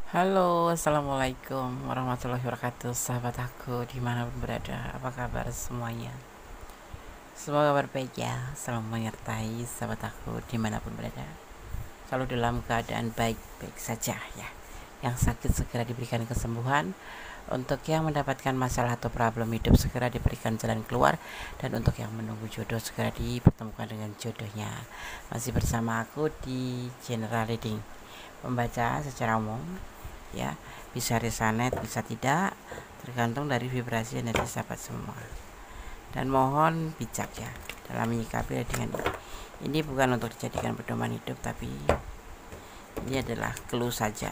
Halo, assalamualaikum warahmatullahi wabarakatuh, sahabat aku dimanapun berada. Apa kabar semuanya? Semoga kabar baik ya. Selalu menyertai sahabat aku dimanapun berada, selalu dalam keadaan baik-baik saja ya. Yang sakit segera diberikan kesembuhan, untuk yang mendapatkan masalah atau problem hidup segera diberikan jalan keluar, dan untuk yang menunggu jodoh segera dipertemukan dengan jodohnya. Masih bersama aku di General Reading, membaca secara umum ya, bisa resonate bisa tidak, tergantung dari vibrasi energi sahabat semua. Dan mohon bijak ya dalam menyikapi dengan ini bukan untuk dijadikan pedoman hidup, tapi ini adalah clue saja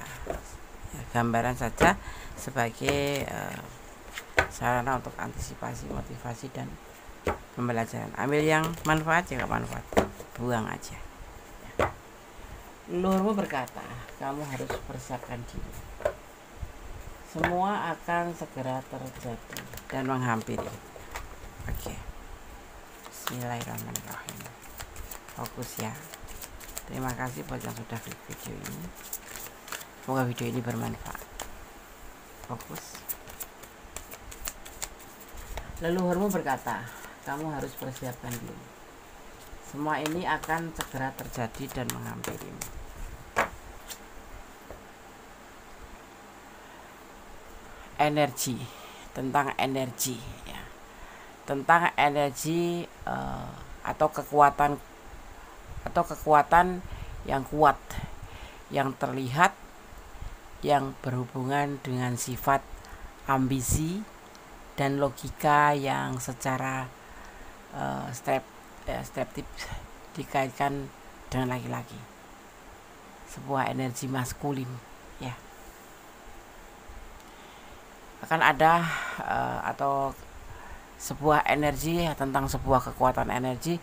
ya, gambaran saja sebagai sarana untuk antisipasi, motivasi, dan pembelajaran. Ambil yang manfaat, jika manfaat buang aja ya. Leluhurmu berkata, kamu harus persiapkan diri. Semua akan segera terjadi dan menghampiri. Oke. Bismillahirrahmanirrahim. Fokus ya. Terima kasih buat yang sudah klik video ini. Semoga video ini bermanfaat. Fokus. Leluhurmu berkata, kamu harus persiapkan diri. Semua ini akan segera terjadi dan menghampirimu. Energi, tentang energi ya, tentang energi atau kekuatan yang kuat, yang terlihat, yang berhubungan dengan sifat ambisi dan logika yang secara streptif dikaitkan dengan laki-laki, sebuah energi maskulin ya. Akan ada atau sebuah energi tentang sebuah kekuatan energi,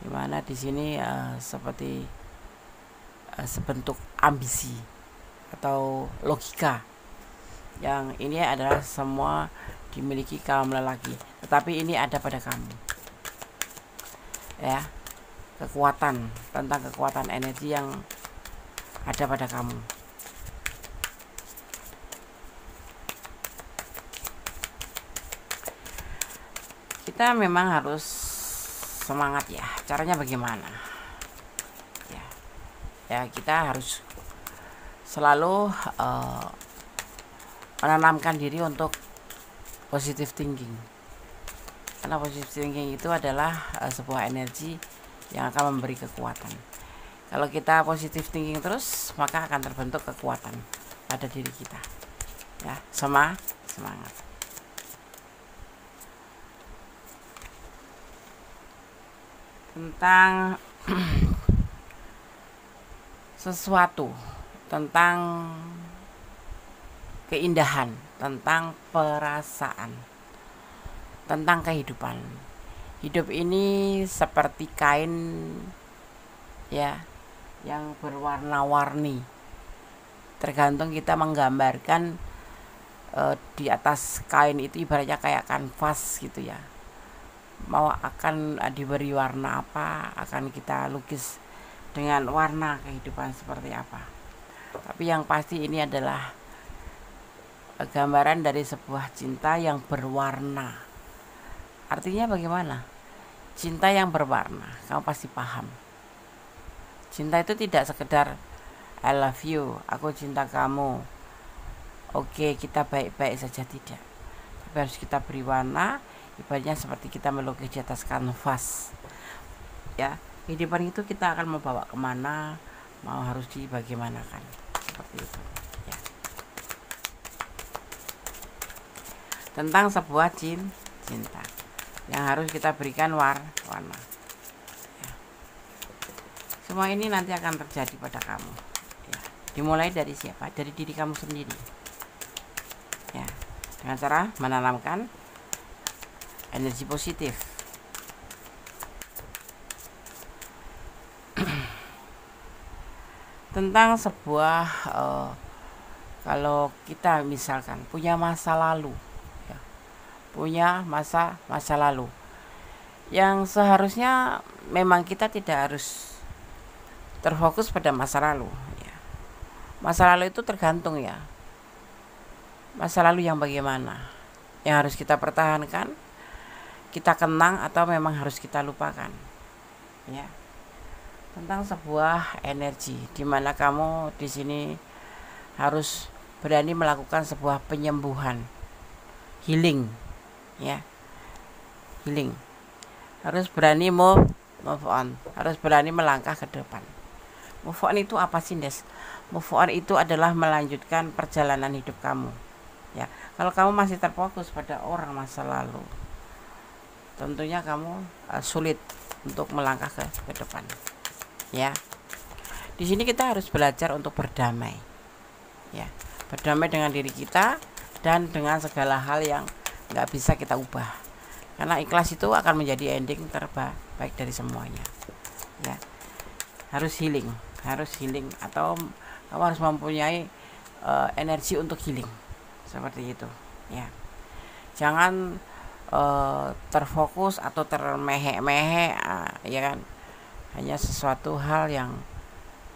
di mana di sini seperti sebentuk ambisi atau logika, yang ini adalah semua dimiliki kaum lelaki, tetapi ini ada pada kamu ya, kekuatan, tentang kekuatan energi yang ada pada kamu. Kita memang harus semangat ya. Caranya bagaimana? Ya kita harus selalu menanamkan diri untuk positive thinking. Karena positive thinking itu adalah sebuah energi yang akan memberi kekuatan. Kalau kita positive thinking terus, maka akan terbentuk kekuatan pada diri kita. Ya, semangat. Tentang sesuatu, tentang keindahan, tentang perasaan, tentang kehidupan. Hidup ini seperti kain ya, yang berwarna-warni. Tergantung kita menggambarkan di atas kain itu, ibaratnya kayak kanvas gitu ya. Mau akan diberi warna apa, akan kita lukis dengan warna kehidupan seperti apa. Tapi yang pasti ini adalah gambaran dari sebuah cinta yang berwarna. Artinya bagaimana? Cinta yang berwarna, kamu pasti paham. Cinta itu tidak sekedar I love you, aku cinta kamu, oke kita baik-baik saja, tidak. Tapi harus kita beri warna. Ibaratnya seperti kita melukis di atas kanvas ya. Kehidupan itu kita akan membawa kemana, mau harus dibagaimanakan, seperti itu ya. Tentang sebuah cinta yang harus kita berikan warna ya. Semua ini nanti akan terjadi pada kamu ya. Dimulai dari siapa? Dari diri kamu sendiri ya, dengan cara menanamkan energi positif. Tentang sebuah kalau kita misalkan punya masa lalu ya, punya masa lalu yang seharusnya memang kita tidak harus terfokus pada masa lalu ya. Masa lalu itu tergantung ya, Masa lalu yang bagaimana? Yang harus kita pertahankan, kita kenang, atau memang harus kita lupakan? Ya. Tentang sebuah energi di mana kamu di sini harus berani melakukan sebuah penyembuhan, healing, ya. Healing. Harus berani move on, harus berani melangkah ke depan. Move on itu apa sih, Des? Move on itu adalah melanjutkan perjalanan hidup kamu. Ya, kalau kamu masih terfokus pada orang masa lalu, tentunya kamu sulit untuk melangkah ke depan. Ya, di sini kita harus belajar untuk berdamai. Ya, berdamai dengan diri kita dan dengan segala hal yang nggak bisa kita ubah. Karena ikhlas itu akan menjadi ending terbaik dari semuanya. Ya, harus healing atau kamu harus mempunyai energi untuk healing. Seperti itu, ya. Jangan terfokus atau termehe-mehe, ya kan, hanya sesuatu hal yang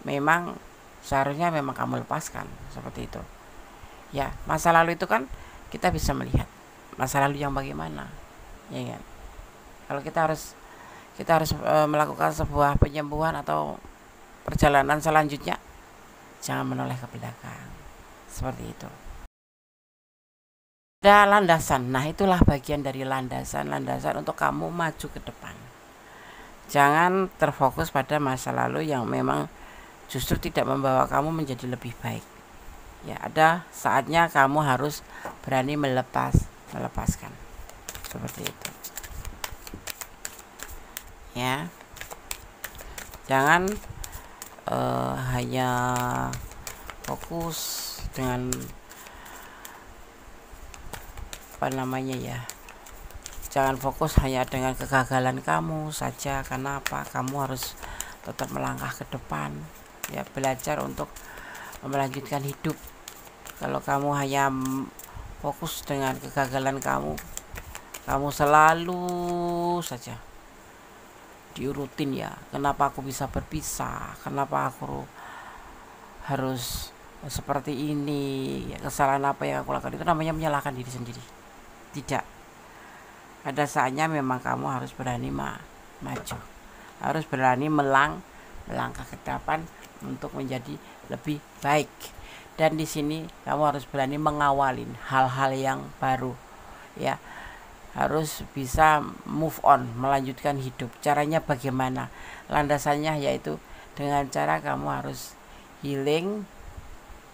memang seharusnya memang kamu lepaskan, seperti itu. Ya, masa lalu itu kan kita bisa melihat masa lalu yang bagaimana, ya kan. Kalau kita harus melakukan sebuah penyembuhan atau perjalanan selanjutnya, jangan menoleh ke belakang, seperti itu. Ada landasan. Nah, itulah bagian dari landasan untuk kamu maju ke depan. Jangan terfokus pada masa lalu yang memang justru tidak membawa kamu menjadi lebih baik. Ya, ada saatnya kamu harus berani melepaskan. Seperti itu. Ya. Jangan hanya fokus dengan jangan fokus hanya dengan kegagalan kamu saja. Karena apa? Kamu harus tetap melangkah ke depan, ya, belajar untuk melanjutkan hidup. Kalau kamu hanya fokus dengan kegagalan kamu selalu saja diurutin, ya, kenapa aku bisa berpisah, kenapa aku harus seperti ini, ya, kesalahan apa yang aku lakukan. Itu namanya menyalahkan diri sendiri. Tidak. Ada saatnya memang kamu harus berani maju, harus berani melangkah ke depan untuk menjadi lebih baik. Dan di sini kamu harus berani mengawalin hal-hal yang baru, ya. Harus bisa move on, melanjutkan hidup. Caranya bagaimana? Landasannya yaitu dengan cara kamu harus healing,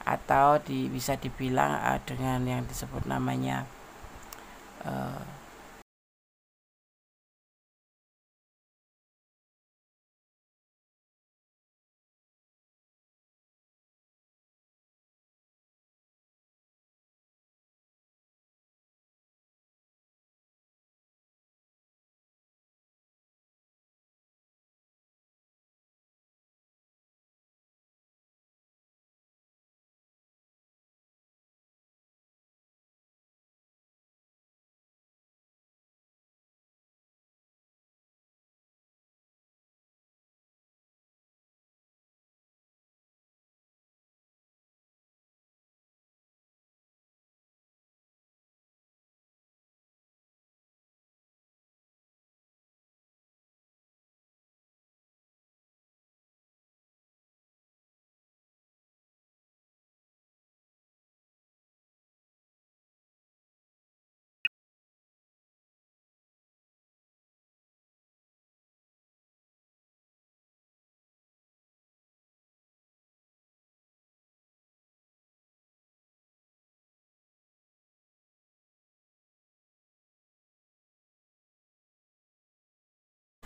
atau bisa dibilang dengan yang disebut namanya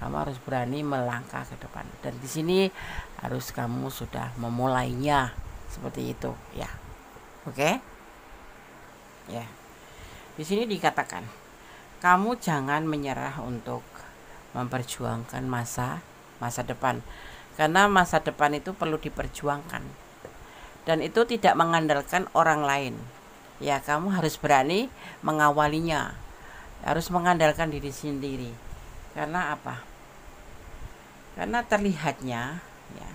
kamu harus berani melangkah ke depan. Dan di sini harus kamu sudah memulainya, seperti itu, ya. Oke? Ya. Di sini dikatakan, kamu jangan menyerah untuk memperjuangkan masa depan. Karena masa depan itu perlu diperjuangkan. Dan itu tidak mengandalkan orang lain. Ya, kamu harus berani mengawalinya. Harus mengandalkan diri sendiri. Karena apa? Karena terlihatnya, ya,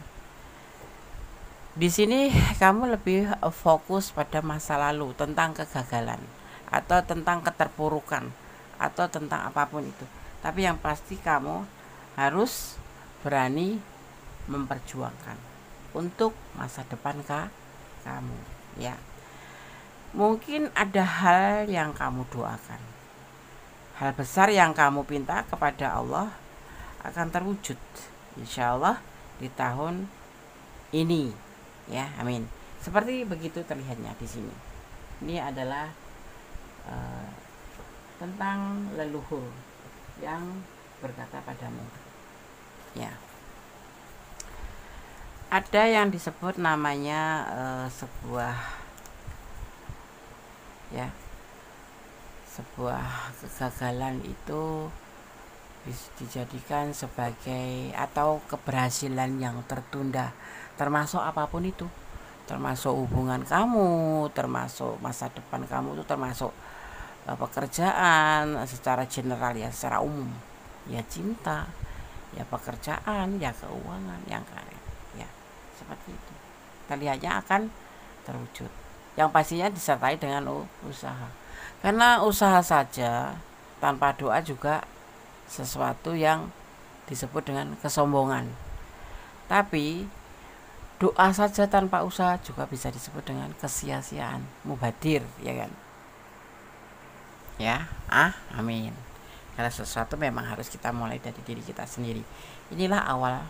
Di sini kamu lebih fokus pada masa lalu, tentang kegagalan atau tentang keterpurukan atau tentang apapun itu. Tapi yang pasti kamu harus berani memperjuangkan untuk masa depan kamu, ya. Mungkin ada hal yang kamu doakan, hal besar yang kamu pinta kepada Allah akan terwujud, insya Allah di tahun ini, ya, amin. Seperti begitu terlihatnya di sini. Ini adalah tentang leluhur yang berkata padamu, ya. Ada yang disebut namanya sebuah kegagalan itu dijadikan sebagai atau keberhasilan yang tertunda, termasuk apapun itu, termasuk hubungan kamu, termasuk masa depan kamu, itu termasuk pekerjaan secara general, ya, secara umum, ya, cinta, ya, pekerjaan, ya, keuangan, yang karir, ya, seperti itu terlihatnya akan terwujud, yang pastinya disertai dengan usaha, karena usaha saja tanpa doa juga sesuatu yang disebut dengan kesombongan. Tapi doa saja tanpa usaha juga bisa disebut dengan kesia-siaan, mubadir, ya kan? Ya, amin. Karena sesuatu memang harus kita mulai dari diri kita sendiri. Inilah awal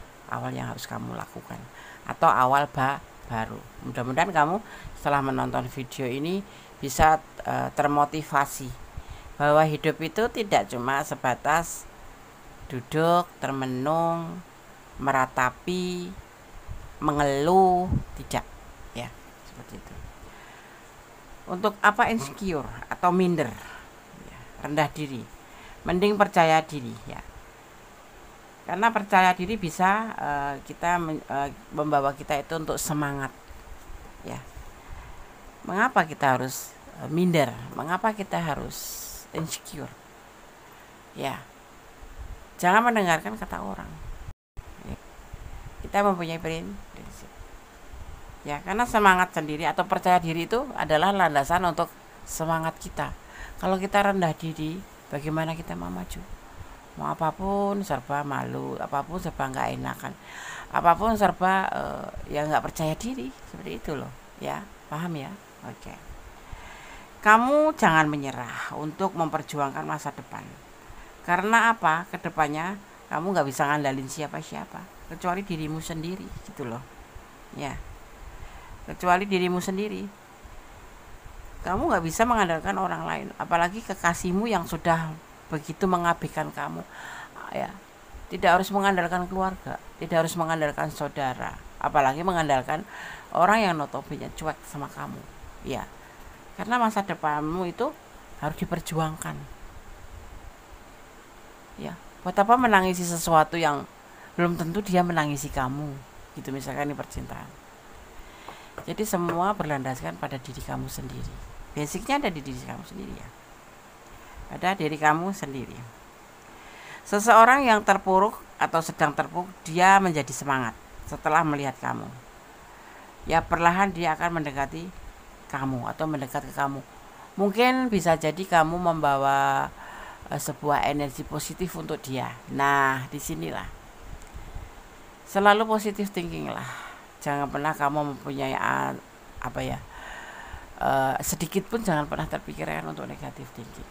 yang harus kamu lakukan, atau awal baru. Mudah-mudahan kamu setelah menonton video ini bisa termotivasi bahwa hidup itu tidak cuma sebatas duduk, termenung, meratapi, mengeluh, tidak, ya, seperti itu. Untuk apa insecure atau minder, ya, rendah diri, mending percaya diri, ya, karena percaya diri bisa membawa kita itu untuk semangat, ya. Mengapa kita harus minder? Mengapa kita harus insecure? Ya, jangan mendengarkan kata orang. Kita mempunyai prinsip. Ya, karena semangat sendiri atau percaya diri itu adalah landasan untuk semangat kita. Kalau kita rendah diri, bagaimana kita mau maju? Mau apapun serba malu, apapun serba nggak enakan, apapun serba ya nggak percaya diri, seperti itu loh. Ya, paham ya? Oke. Kamu jangan menyerah untuk memperjuangkan masa depan. Karena apa? Kedepannya kamu nggak bisa ngandalin siapa-siapa kecuali dirimu sendiri, gitu loh, ya. Kecuali dirimu sendiri. Kamu nggak bisa mengandalkan orang lain, apalagi kekasihmu yang sudah begitu mengabaikan kamu, ya. Tidak harus mengandalkan keluarga, tidak harus mengandalkan saudara, apalagi mengandalkan orang yang notabene cuek sama kamu, ya. Karena masa depanmu itu harus diperjuangkan. Ya, buat apa menangisi sesuatu yang belum tentu dia menangisi kamu, gitu, misalkan ini percintaan. Jadi semua berlandaskan pada diri kamu sendiri. Basicnya ada di diri kamu sendiri, ya. Ada diri kamu sendiri. Seseorang yang terpuruk atau sedang terpuruk, dia menjadi semangat setelah melihat kamu. Ya, perlahan dia akan mendekati kamu atau mendekat ke kamu. Mungkin bisa jadi kamu membawa sebuah energi positif untuk dia. Nah, disinilah selalu positif thinking lah. Jangan pernah kamu mempunyai sedikit pun jangan pernah terpikirkan untuk negatif thinking,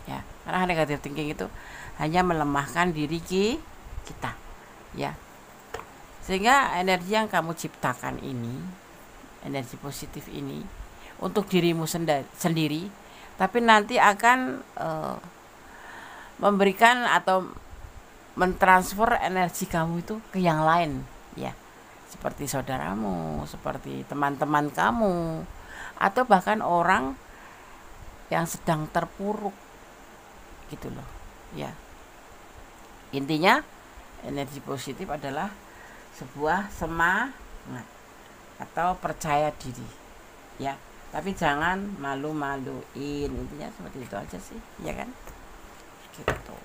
ya, karena negatif thinking itu hanya melemahkan diri kita, ya. Sehingga energi yang kamu ciptakan ini, energi positif ini untuk dirimu sendiri, tapi nanti akan memberikan atau mentransfer energi kamu itu ke yang lain, ya, seperti saudaramu, seperti teman-teman kamu, atau bahkan orang yang sedang terpuruk, gitu loh, ya. Intinya energi positif adalah sebuah semangat atau percaya diri, ya. Tapi jangan malu-maluin, intinya seperti itu aja sih, ya kan? Gitu.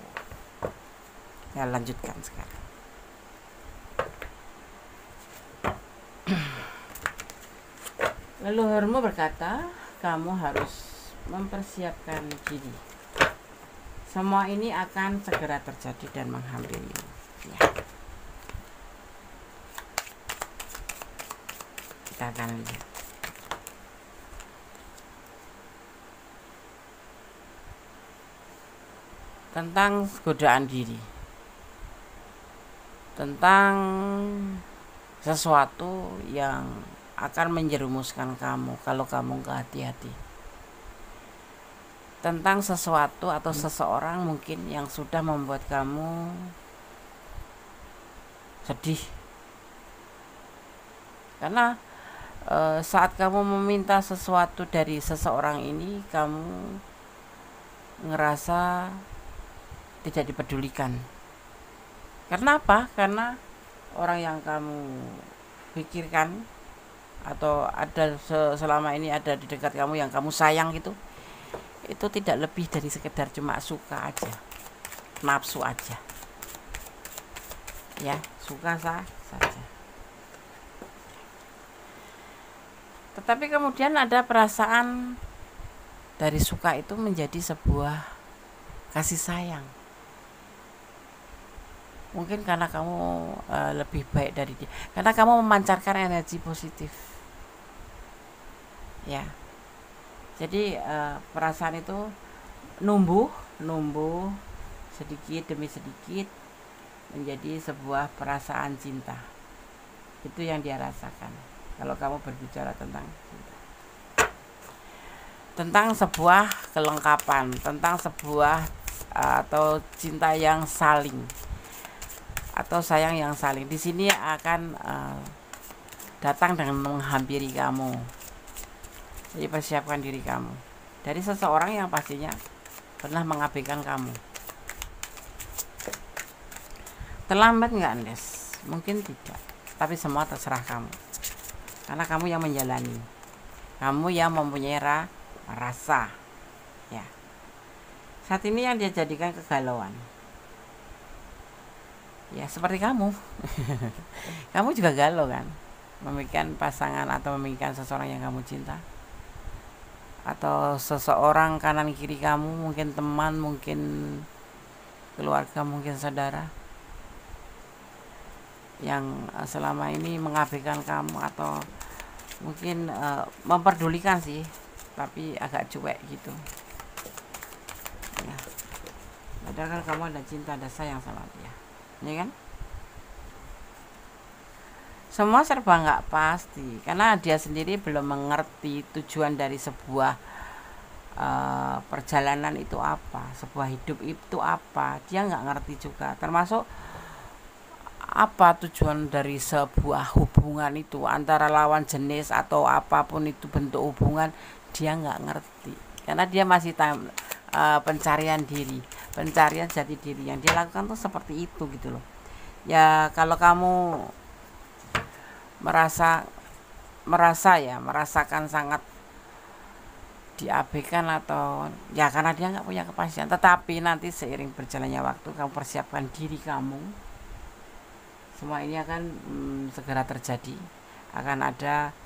Ya, lanjutkan sekarang. Leluhurmu berkata, kamu harus mempersiapkan diri. Semua ini akan segera terjadi dan menghampirimu. Ya. Kita akan lihat. Tentang godaan diri, tentang sesuatu yang akan menjerumuskan kamu kalau kamu nggak hati-hati, tentang sesuatu atau seseorang mungkin yang sudah membuat kamu sedih karena saat kamu meminta sesuatu dari seseorang ini, kamu ngerasa tidak dipedulikan. Karena apa? Karena orang yang kamu pikirkan atau ada selama ini ada di dekat kamu yang kamu sayang itu tidak lebih dari sekedar cuma suka aja, nafsu aja, ya, suka saja. Tetapi kemudian ada perasaan dari suka itu menjadi sebuah kasih sayang. Mungkin karena kamu lebih baik dari dia, karena kamu memancarkan energi positif, ya. Jadi perasaan itu numbuh sedikit demi sedikit menjadi sebuah perasaan cinta. Itu yang dia rasakan kalau kamu berbicara tentang cinta, tentang sebuah kelengkapan, tentang sebuah atau cinta yang saling atau sayang yang saling. Di sini akan datang dengan menghampiri kamu. Jadi persiapkan diri kamu dari seseorang yang pastinya pernah mengabaikan kamu. Terlambat nggak, Andes? Mungkin tidak, tapi semua terserah kamu. Karena kamu yang menjalani, kamu yang mempunyai rasa, ya. Saat ini yang dia jadikan kegalauan, ya seperti kamu. Kamu juga galau kan, memikirkan pasangan atau memikirkan seseorang yang kamu cinta, atau seseorang kanan kiri kamu, mungkin teman, mungkin keluarga, mungkin saudara yang selama ini mengabaikan kamu atau mungkin memperdulikan sih, tapi agak cuek gitu, ya. Padahal kamu ada cinta, ada sayang sama dia, ya kan? Semua serba nggak pasti karena dia sendiri belum mengerti tujuan dari sebuah perjalanan itu apa, sebuah hidup itu apa. Dia nggak ngerti juga, termasuk apa tujuan dari sebuah hubungan itu antara lawan jenis atau apapun itu bentuk hubungan. Dia nggak ngerti karena dia masih pencarian diri, pencarian jati diri. Yang dia lakukan tuh seperti itu gitu loh. Ya kalau kamu merasakan sangat diabaikan atau ya karena dia nggak punya kepastian, tetapi nanti seiring berjalannya waktu kamu persiapkan diri kamu, semua ini akan segera terjadi. Akan ada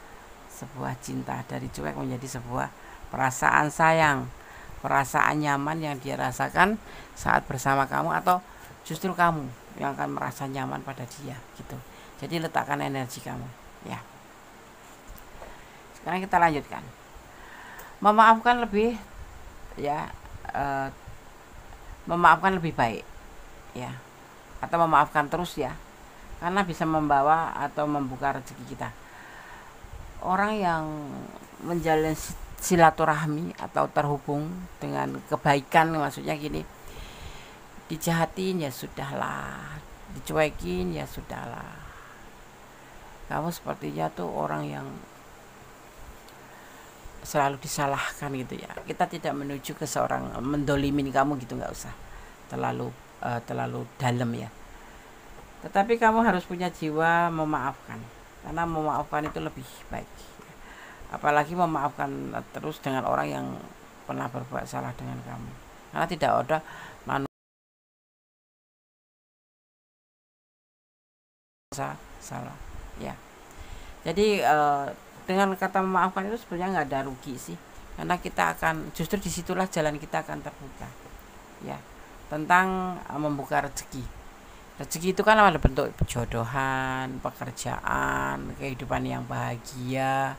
sebuah cinta dari cuek menjadi sebuah perasaan sayang, perasaan nyaman yang dia rasakan saat bersama kamu, atau justru kamu yang akan merasa nyaman pada dia gitu. Jadi letakkan energi kamu, ya. Sekarang kita lanjutkan. Memaafkan lebih, ya, memaafkan lebih baik, ya, atau memaafkan terus, ya, karena bisa membawa atau membuka rezeki kita. Orang yang menjalin silaturahmi atau terhubung dengan kebaikan, maksudnya gini, dijahatin ya sudahlah, dicuekin ya sudahlah. Kamu sepertinya tuh orang yang selalu disalahkan gitu ya. Kita tidak menuju ke seorang mendolimin kamu gitu, nggak usah terlalu dalam ya. Tetapi kamu harus punya jiwa memaafkan, karena memaafkan itu lebih baik. Apalagi memaafkan terus dengan orang yang pernah berbuat salah dengan kamu, karena tidak ada manusia salah, ya. Jadi dengan kata memaafkan itu sebenarnya nggak ada rugi sih, karena kita akan justru disitulah jalan kita akan terbuka ya, tentang membuka rezeki. Rezeki itu kan ada bentuk jodohan, pekerjaan, kehidupan yang bahagia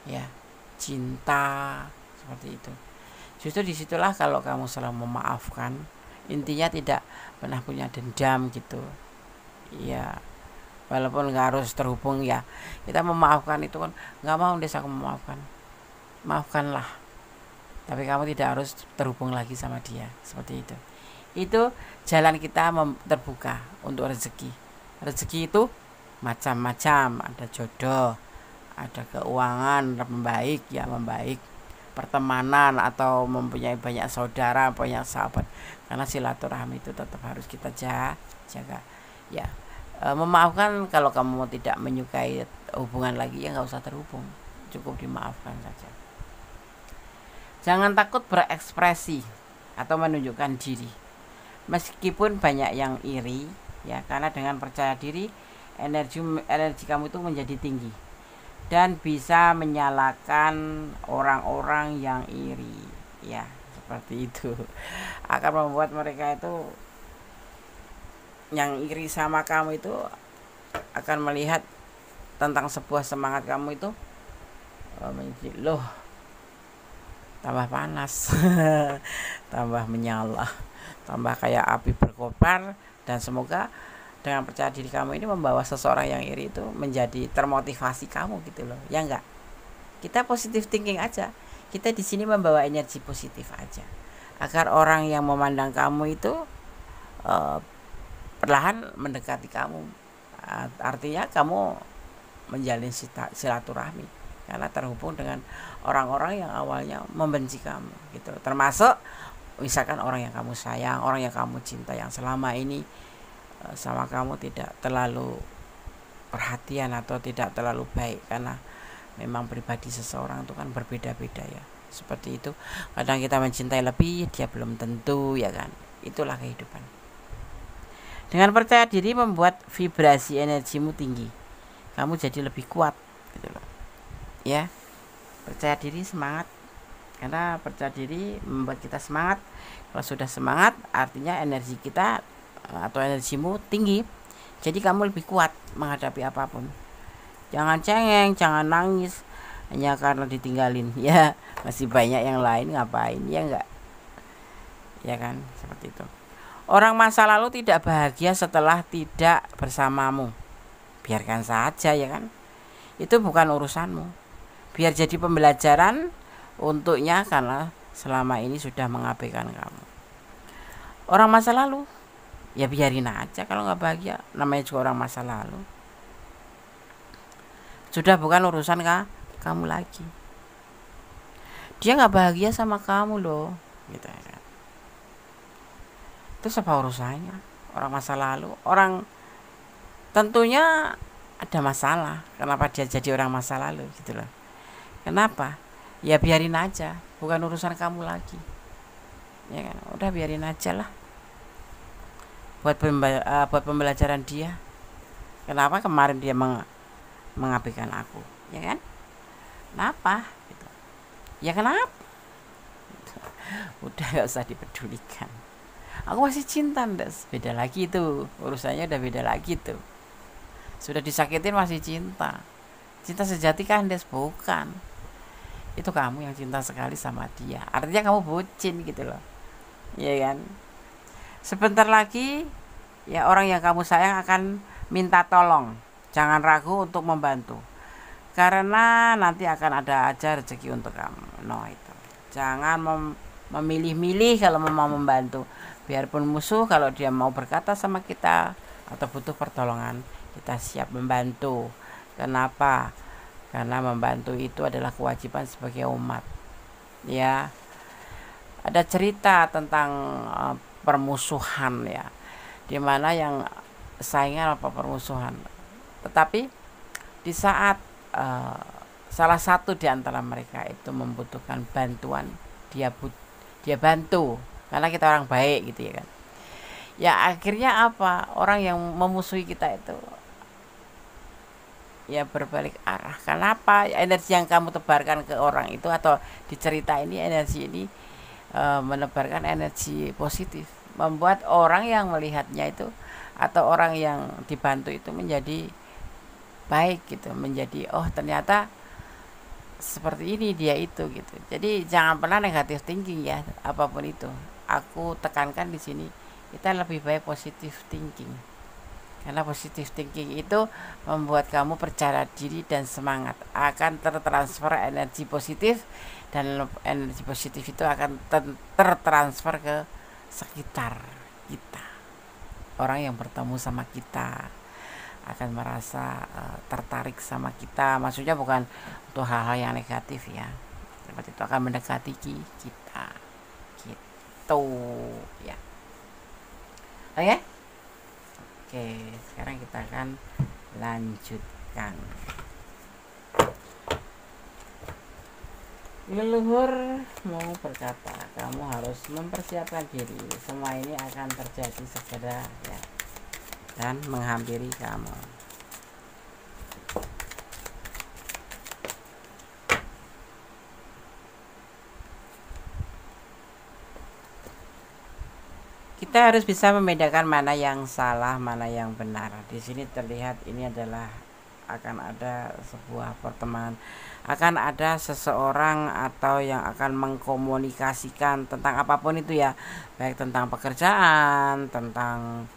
ya, cinta, seperti itu. Justru disitulah kalau kamu selalu memaafkan, intinya tidak pernah punya dendam gitu ya, walaupun nggak harus terhubung ya, kita memaafkan itu kan nggak mau desa aku memaafkan, maafkanlah, tapi kamu tidak harus terhubung lagi sama dia, seperti itu jalan kita terbuka untuk rezeki. Rezeki itu macam-macam, ada jodoh, ada keuangan membaik ya, membaik, pertemanan atau mempunyai banyak saudara, banyak sahabat, karena silaturahmi itu tetap harus kita jaga ya. Memaafkan, kalau kamu tidak menyukai hubungan lagi ya nggak usah terhubung, cukup dimaafkan saja. Jangan takut berekspresi atau menunjukkan diri, meskipun banyak yang iri ya, karena dengan percaya diri energi kamu itu menjadi tinggi dan bisa menyalakan orang-orang yang iri ya, seperti itu. Akan membuat mereka itu yang iri sama kamu itu akan melihat tentang sebuah semangat kamu itu loh, tambah panas tambah menyala, tambah kayak api berkobar. Dan semoga dengan percaya diri kamu ini membawa seseorang yang iri itu menjadi termotivasi kamu gitu loh, ya enggak? Kita positive thinking aja, kita di sini membawa energi positif aja, agar orang yang memandang kamu itu perlahan mendekati kamu. Artinya kamu menjalin silaturahmi karena terhubung dengan orang-orang yang awalnya membenci kamu gitu, termasuk misalkan orang yang kamu sayang, orang yang kamu cinta, yang selama ini sama kamu tidak terlalu perhatian atau tidak terlalu baik, karena memang pribadi seseorang itu kan berbeda-beda ya, seperti itu. Kadang kita mencintai lebih, dia belum tentu ya kan, itulah kehidupan. Dengan percaya diri membuat vibrasi energimu tinggi, kamu jadi lebih kuat gitu loh ya. Percaya diri, semangat, karena percaya diri membuat kita semangat. Kalau sudah semangat artinya energi kita atau energimu tinggi, jadi kamu lebih kuat menghadapi apapun. Jangan cengeng, jangan nangis hanya karena ditinggalin ya, masih banyak yang lain, ngapain ya enggak, ya kan, seperti itu. Orang masa lalu tidak bahagia setelah tidak bersamamu, biarkan saja ya kan, itu bukan urusanmu. Biar jadi pembelajaran untuknya, karena selama ini sudah mengabaikan kamu. Orang masa lalu ya biarin aja, kalau nggak bahagia, namanya juga orang masa lalu, sudah bukan urusan kamu lagi. Dia nggak bahagia sama kamu loh gitu ya kan, itu apa urusannya? Orang masa lalu, orang tentunya ada masalah, kenapa dia jadi orang masa lalu gitu loh. Kenapa? Ya biarin aja, bukan urusan kamu lagi ya kan, udah biarin aja lah, buat pembelajaran dia. Kenapa kemarin dia mengabaikan aku ya kan, kenapa gitu. Ya kenapa, udah gak usah dipedulikan. Aku masih cinta, beda lagi tuh urusannya, udah beda lagi tuh. Sudah disakitin masih cinta. Cinta sejati kan Des, bukan. Itu kamu yang cinta sekali sama dia, artinya kamu bucin gitu loh, ya kan. Sebentar lagi ya orang yang kamu sayang akan minta tolong, jangan ragu untuk membantu, karena nanti akan ada aja rezeki untuk kamu. No, itu jangan memilih-milih kalau mau membantu. Biarpun musuh, kalau dia mau berkata sama kita atau butuh pertolongan, kita siap membantu. Kenapa? Karena membantu itu adalah kewajiban sebagai umat ya. Ada cerita tentang permusuhan ya, dimana yang saingan apa permusuhan, tetapi di saat salah satu di antara mereka itu membutuhkan bantuan, dia bantu, karena kita orang baik gitu ya kan. Ya akhirnya apa, orang yang memusuhi kita itu ya berbalik arah. Kenapa? Energi yang kamu tebarkan ke orang itu atau di cerita ini, energi ini menebarkan energi positif, membuat orang yang melihatnya itu atau orang yang dibantu itu menjadi baik gitu, menjadi oh ternyata seperti ini dia itu gitu. Jadi jangan pernah negatif thinking ya, apapun itu. Aku tekankan di sini kita lebih baik positif thinking. Karena positif thinking itu membuat kamu percaya diri dan semangat, akan tertransfer energi positif, dan energi positif itu akan tertransfer ke sekitar kita. Orang yang bertemu sama kita akan merasa tertarik sama kita. Maksudnya bukan untuk hal-hal yang negatif ya, seperti itu, akan mendekati kita gitu ya. Oke. Oke, sekarang kita akan lanjutkan. Leluhur mau berkata, kamu harus mempersiapkan diri. Semua ini akan terjadi segera ya, dan menghampiri kamu. Kita harus bisa membedakan mana yang salah, mana yang benar. Di sini terlihat ini adalah akan ada sebuah pertemanan, akan ada seseorang atau yang akan mengkomunikasikan tentang apapun itu ya, baik tentang pekerjaan, tentang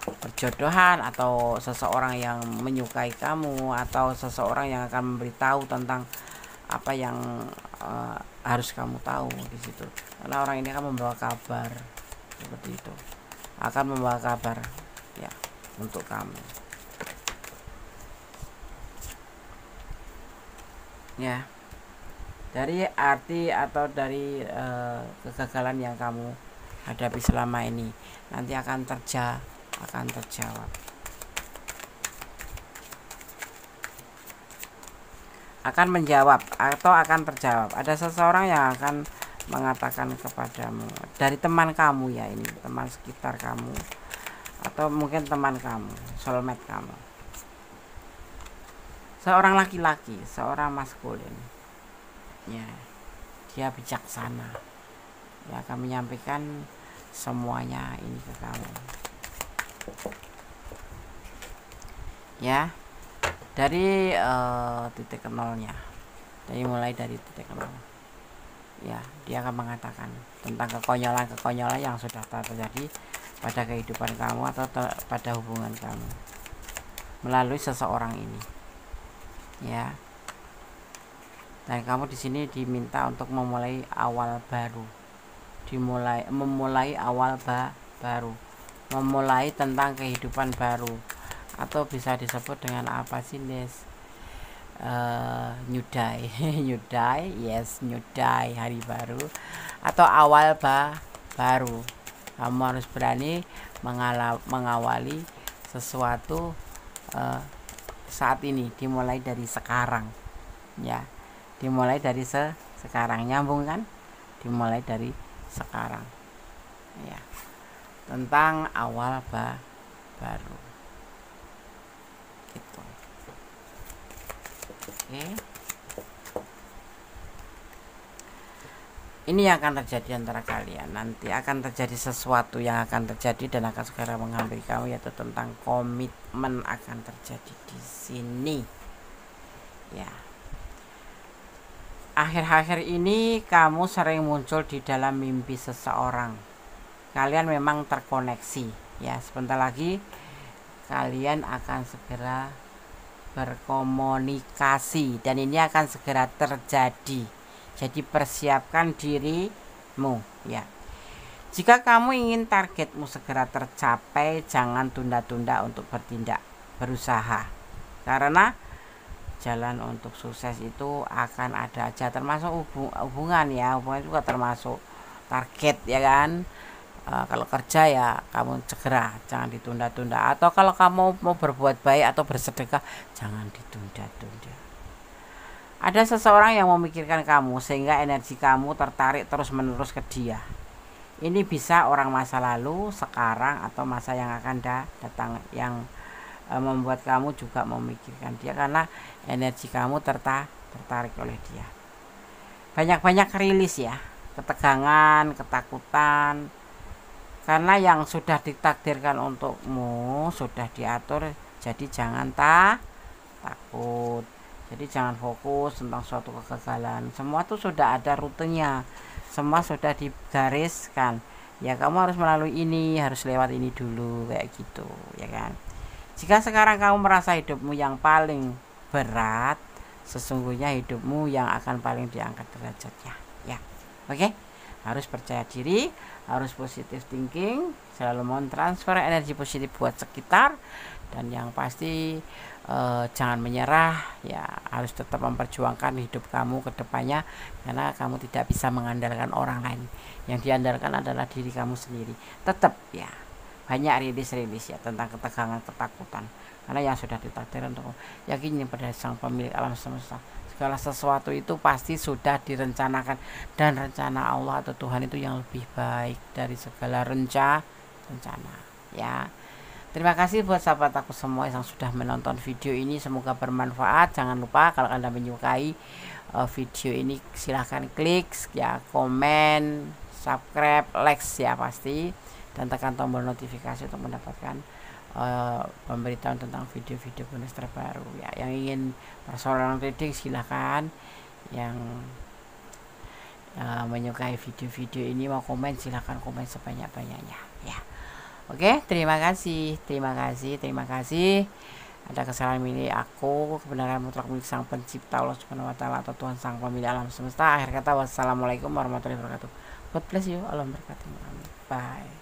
perjodohan, atau seseorang yang menyukai kamu, atau seseorang yang akan memberitahu tentang apa yang harus kamu tahu di situ. Karena orang ini akan membawa kabar seperti itu, akan membawa kabar ya untuk kamu ya, dari arti atau dari kegagalan yang kamu hadapi selama ini nanti akan terjawab, akan menjawab atau akan terjawab. Ada seseorang yang akan mengatakan kepadamu dari teman kamu ya, ini teman sekitar kamu atau mungkin teman kamu, soulmate kamu, seorang laki-laki, seorang maskulin ya, dia bijaksana ya, akan menyampaikan semuanya ini ke kamu ya, dari titik nolnya, mulai dari titik nol ya. Dia akan mengatakan tentang kekonyolan yang sudah terjadi pada kehidupan kamu atau pada hubungan kamu melalui seseorang ini ya. Dan kamu di sini diminta untuk memulai awal baru, memulai awal baru, memulai tentang kehidupan baru, atau bisa disebut dengan apa sih Des? New day new day, yes, new day, hari baru atau awal baru. Kamu harus berani mengawali sesuatu saat ini, dimulai dari sekarang ya, dimulai dari sekarang, nyambung kan, dimulai dari sekarang ya, tentang awal baru gitu. Oke. Ini yang akan terjadi antara kalian. Nanti akan terjadi sesuatu yang akan terjadi dan akan segera menghampiri kamu, yaitu tentang komitmen akan terjadi di sini. Ya. Akhir-akhir ini kamu sering muncul di dalam mimpi seseorang. Kalian memang terkoneksi. Ya, sebentar lagi kalian akan segera berkomunikasi dan ini akan segera terjadi. Jadi persiapkan dirimu ya. Jika kamu ingin targetmu segera tercapai, jangan tunda-tunda untuk bertindak, berusaha. Karena jalan untuk sukses itu akan ada aja, termasuk hubungan ya. Hubungan juga termasuk target ya kan. Kalau kerja ya kamu segera, jangan ditunda-tunda. Atau kalau kamu mau berbuat baik atau bersedekah, jangan ditunda-tunda. Ada seseorang yang memikirkan kamu sehingga energi kamu tertarik terus-menerus ke dia. Ini bisa orang masa lalu, sekarang, atau masa yang akan datang, yang membuat kamu juga memikirkan dia, karena energi kamu tertarik oleh dia. Banyak-banyak rilis ya, ketegangan, ketakutan, karena yang sudah ditakdirkan untukmu sudah diatur. Jadi jangan takut, jadi jangan fokus tentang suatu kegagalan. Semua tuh sudah ada rutenya, semua sudah digariskan ya, kamu harus melalui ini, harus lewat ini dulu, kayak gitu ya kan. Jika sekarang kamu merasa hidupmu yang paling berat, sesungguhnya hidupmu yang akan paling diangkat derajatnya ya. Oke, harus percaya diri, harus positive thinking, selalu mentransfer energi positif buat sekitar, dan yang pasti jangan menyerah ya, harus tetap memperjuangkan hidup kamu ke depannya, karena kamu tidak bisa mengandalkan orang lain, yang diandalkan adalah diri kamu sendiri. Tetap ya, banyak rilis ya tentang ketegangan, ketakutan, karena yang sudah ditakdirkan untuk yakin pada sang pemilik alam semesta. Segala sesuatu itu pasti sudah direncanakan, dan rencana Allah atau Tuhan itu yang lebih baik dari segala rencana ya. Terima kasih buat sahabat aku semua yang sudah menonton video ini, semoga bermanfaat. Jangan lupa kalau Anda menyukai video ini, silahkan klik ya, komen, subscribe, like ya pasti, dan tekan tombol notifikasi untuk mendapatkan pemberitahuan tentang video-video bonus terbaru ya. Yang ingin personal reading silahkan, yang menyukai video-video ini mau komen silahkan komen sebanyak-banyaknya ya. Oke, terima kasih. Ada kesalahan milik aku, kebenaran mutlak milik Sang Pencipta Allah Subhanahu wa taala atau Tuhan Sang Pemilik alam semesta. Akhir kata, wassalamualaikum warahmatullahi wabarakatuh. God bless you. Allah berkati. Bye.